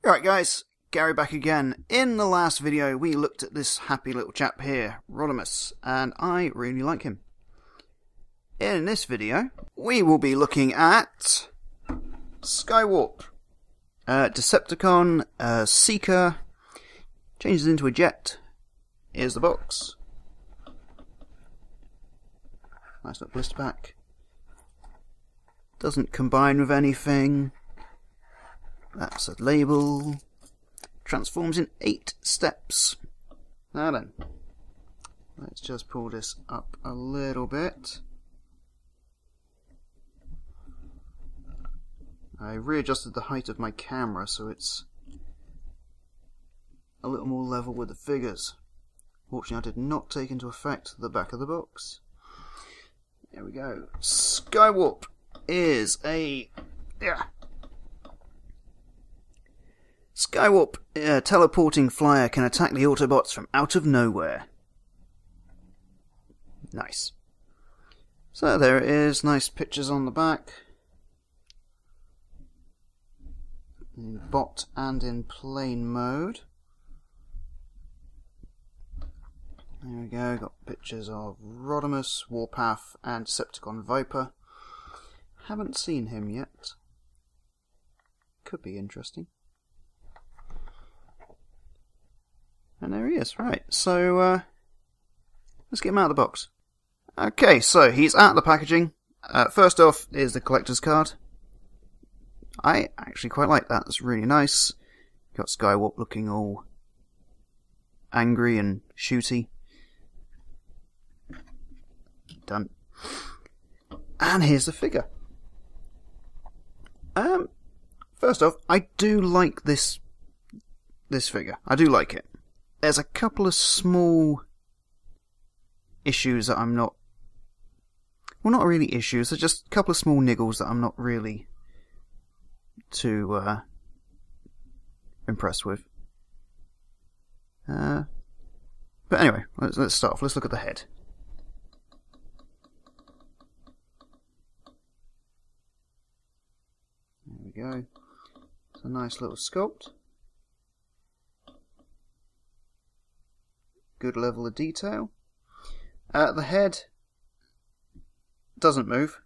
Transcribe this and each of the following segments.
Alright guys, Gary back again. In the last video we looked at this happy little chap here, Rodimus, and I really like him. In this video we will be looking at SkyWarp. Decepticon, Seeker, changes into a jet. Here's the box. Nice little blister pack. Doesn't combine with anything. That's a label. Transforms in 8 steps. Now then, let's just pull this up a little bit. I readjusted the height of my camera so it's a little more level with the figures. Fortunately, I did not take into effect the back of the box. There we go. SkyWarp is a... SkyWarp, a teleporting flyer, can attack the Autobots from out of nowhere. Nice. So there it is, nice pictures on the back. In bot and in plane mode. There we go, got pictures of Rodimus, Warpath and Decepticon Viper. Haven't seen him yet. Could be interesting. And there he is, right, so let's get him out of the box. Okay, so he's out of the packaging. First off is the collector's card. I actually quite like that, that's really nice. Got SkyWarp looking all angry and shooty. Done. And here's the figure. First off, I do like this figure. I do like it. There's a couple of small issues that I'm not... Well, not really issues. There's just a couple of small niggles that I'm not really too impressed with. But anyway, let's start off. Let's look at the head. There we go. It's a nice little sculpt. Good level of detail. The head doesn't move.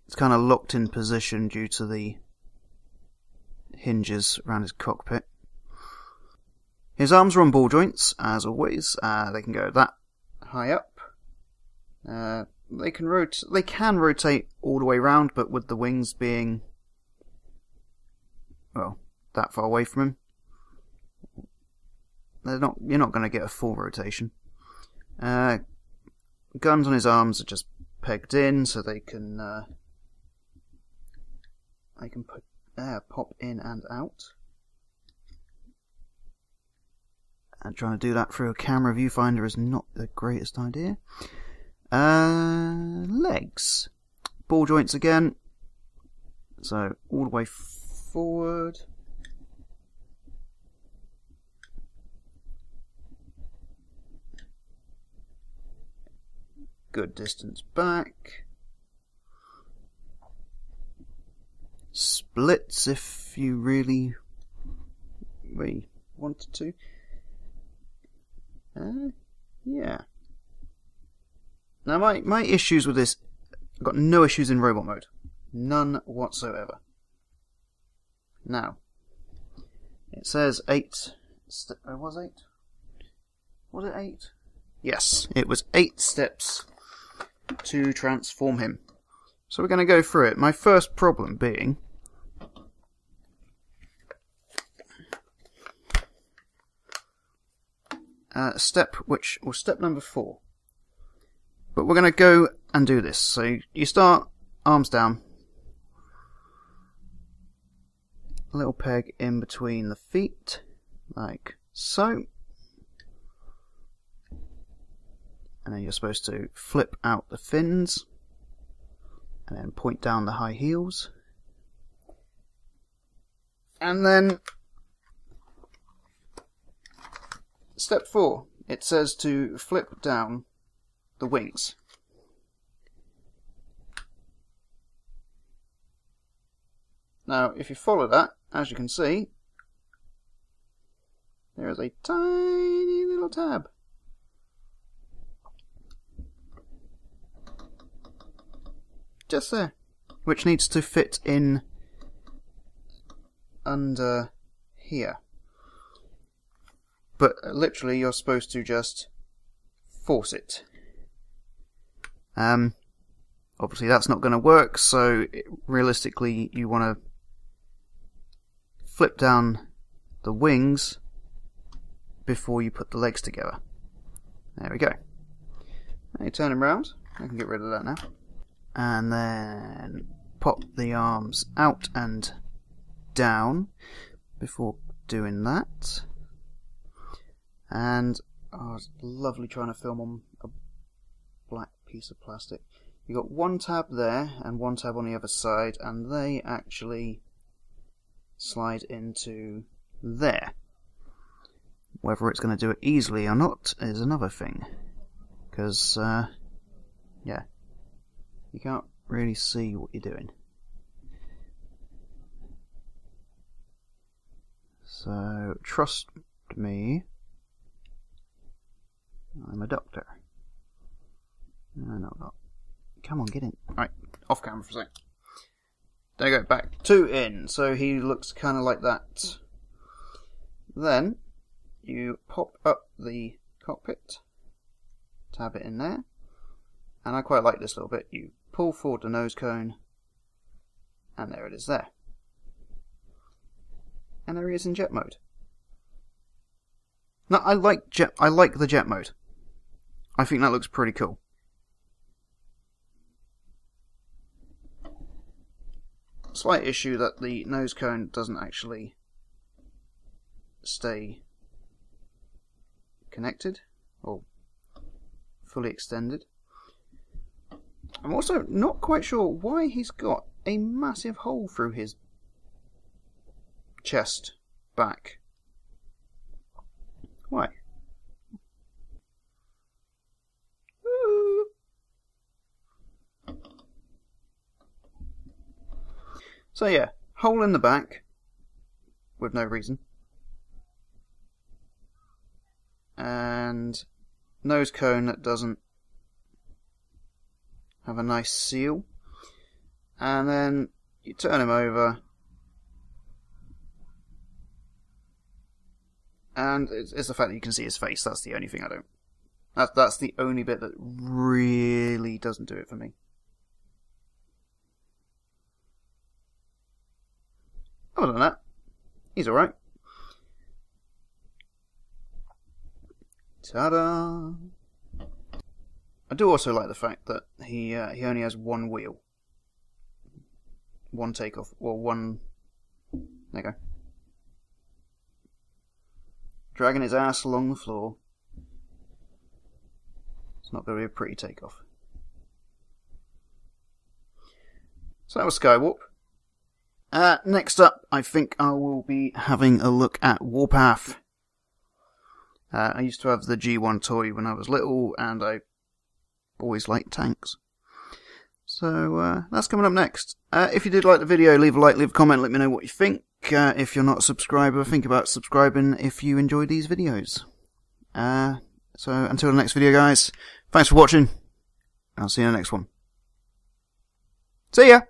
It's kind of locked in position due to the hinges around his cockpit. His arms are on ball joints, as always. They can go that high up. They can rotate all the way around, but with the wings being, well, that far away from him, you're not going to get a full rotation. Guns on his arms are just pegged in, so they can pop in and out. And trying to do that through a camera viewfinder is not the greatest idea. Legs, ball joints again, so all the way forward. Good distance back. Splits if you really wanted to. Yeah. Now my issues with this, I've got no issues in robot mode. None whatsoever. Now, it says 8. Was it 8? Yes, it was 8 steps to transform him. So we're going to go through it. My first problem being step number 4. But we're going to go and do this. So you start arms down, a little peg in between the feet, like so. And then you're supposed to flip out the fins and then point down the high heels. And then step 4, it says to flip down the wings. Now, if you follow that, as you can see, there is a tiny little tab. Just there. Which needs to fit in under here. But literally you're supposed to just force it. Obviously that's not going to work, so realistically you want to flip down the wings before you put the legs together. There we go. Now you turn them round. I can get rid of that now. And then pop the arms out and down before doing that. And oh, it's lovely trying to film on a black piece of plastic. You've got one tab there and one tab on the other side, and they actually slide into there. Whether it's going to do it easily or not is another thing, because yeah, you can't really see what you're doing. So trust me, I'm a doctor. No, I'm not. Come on, get in. Right, off camera for a sec. There you go, back to in. So he looks kind of like that. Then you pop up the cockpit, tab it in there, and I quite like this little bit. You pull forward the nose cone, and there it is there. And there he is in jet mode. Now I like the jet mode. I think that looks pretty cool. Slight issue that the nose cone doesn't actually stay connected or fully extended. I'm also not quite sure why he's got a massive hole through his chest back. Why? So yeah, hole in the back with no reason, and nose cone that doesn't have a nice seal, and then you turn him over, and it's the fact that you can see his face. That's the only thing I don't. That's the only bit that really doesn't do it for me. Other than that, he's alright. Ta-da! I do also like the fact that he only has one wheel. One takeoff, or one... There you go. Dragging his ass along the floor. It's not going to be a pretty takeoff. So that was SkyWarp. Next up, I think I will be having a look at Warpath. I used to have the G1 toy when I was little, and I always liked tanks. So, that's coming up next. If you did like the video, leave a like, leave a comment, let me know what you think. If you're not a subscriber, think about subscribing if you enjoy these videos. So, until the next video, guys, thanks for watching. I'll see you in the next one. See ya!